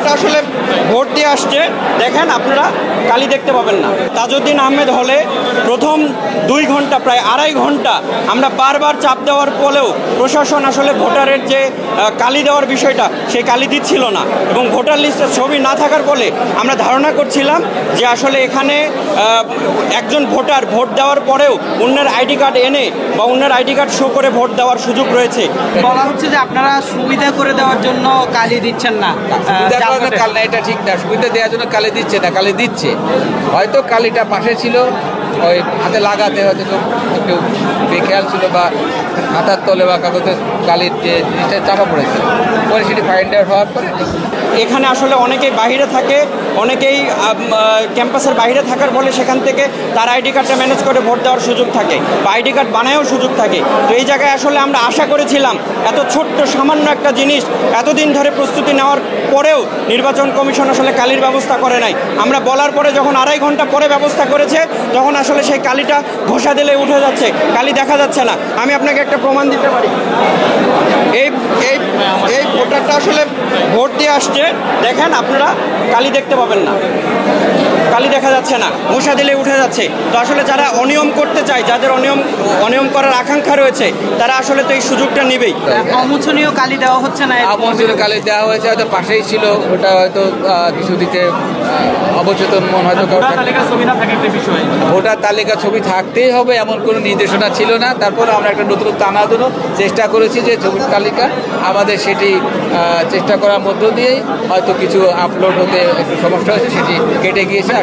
ভোটারটা আসলে ভোট দিয়ে আসছে, দেখেন আপনারা কালি দেখতে পাবেন না। তাজউদ্দিন আহমেদ হলে প্রথম 2 ঘন্টা প্রায় 2.5 ঘন্টা আমরা বারবার চাপ দেওয়ার পরেও প্রশাসন আসলে ভোটারের যে কালি দেওয়ার বিষয়টা সেই কালি দিচ্ছিল না, এবং ভোটার লিস্টের ছবি না থাকার ফলে আমরা ধারণা করছিলাম যে আসলে এখানে একজন ভোটার ভোট দেওয়ার পরেও অন্যের আইডি কার্ড এনে বা অন্যের আইডি কার্ড শো করে ভোট দেওয়ার সুযোগ রয়েছে। বলা হচ্ছে যে আপনারা সুবিধা করে দেওয়ার জন্য কালি দিচ্ছেন না। এটা ঠিক না, সুবিধা দেওয়ার জন্য কালি দিচ্ছে না, কালি দিচ্ছে। হয়তো কালিটা পাশে ছিল, ওই হাতে লাগাতে হয়তো একটু বেখেয়াল ছিল, বা হাতার তলে বা কাগজে কালির যে জিনিসটা চাপা পড়েছে, পরে সেটি ফাইন্ড আউট হওয়ার পরে। এখানে আসলে অনেকেই বাইরে থাকে, অনেকেই ক্যাম্পাসের বাইরে থাকার ফলে সেখান থেকে তার আইডি কার্ডটা ম্যানেজ করে ভোট দেওয়ার সুযোগ থাকে বা আইডি কার্ড বানায়ও সুযোগ থাকে। তো এই জায়গায় আসলে আমরা আশা করেছিলাম এত ছোট্ট সামান্য একটা জিনিস এতদিন ধরে প্রস্তুতি নেওয়ার পরেও নির্বাচন কমিশন আসলে কালির ব্যবস্থা করে নাই। আমরা বলার পরে যখন 2.5 ঘন্টা পরে ব্যবস্থা করেছে, তখন আসলে সেই কালিটা ঘষা দিলে উঠে যাচ্ছে, কালি দেখা যাচ্ছে না। আমি আপনাকে একটা প্রমাণ দিতে পারি। এই এই এই ভোটারটা আসলে ভোট দিয়ে আসছে, দেখেন আপনারা কালি দেখতে পাবেন না, কালি দেখা যাচ্ছে না, ঘষা দিলে উঠে যাচ্ছে। তো আসলে যারা অনিয়ম করতে চায়, যাদের অনিয়ম করার আকাঙ্ক্ষা রয়েছে, তারা আসলে তো এই সুযোগটা নেবেই। অমোচনীয় কালি দেওয়া হচ্ছে না, অমোচনীয় কালি দেওয়া হয়েছে, হয়তো পাশেই ছিল, ওটা হয়তো কিছু দিতে অবচেতন মন হয়তো। ভোটার তালিকা ছবি থাকতেই হবে এমন কোনো নির্দেশনা ছিল না। তারপর আমরা একটা নতুন আনার জন্য চেষ্টা করেছি যে ছবির তালিকা আমাদের সেটি চেষ্টা করার মধ্য দিয়েই হয়তো কিছু আপলোড হতে একটু সমস্যা হয়েছে, সেটি কেটে গিয়েছে।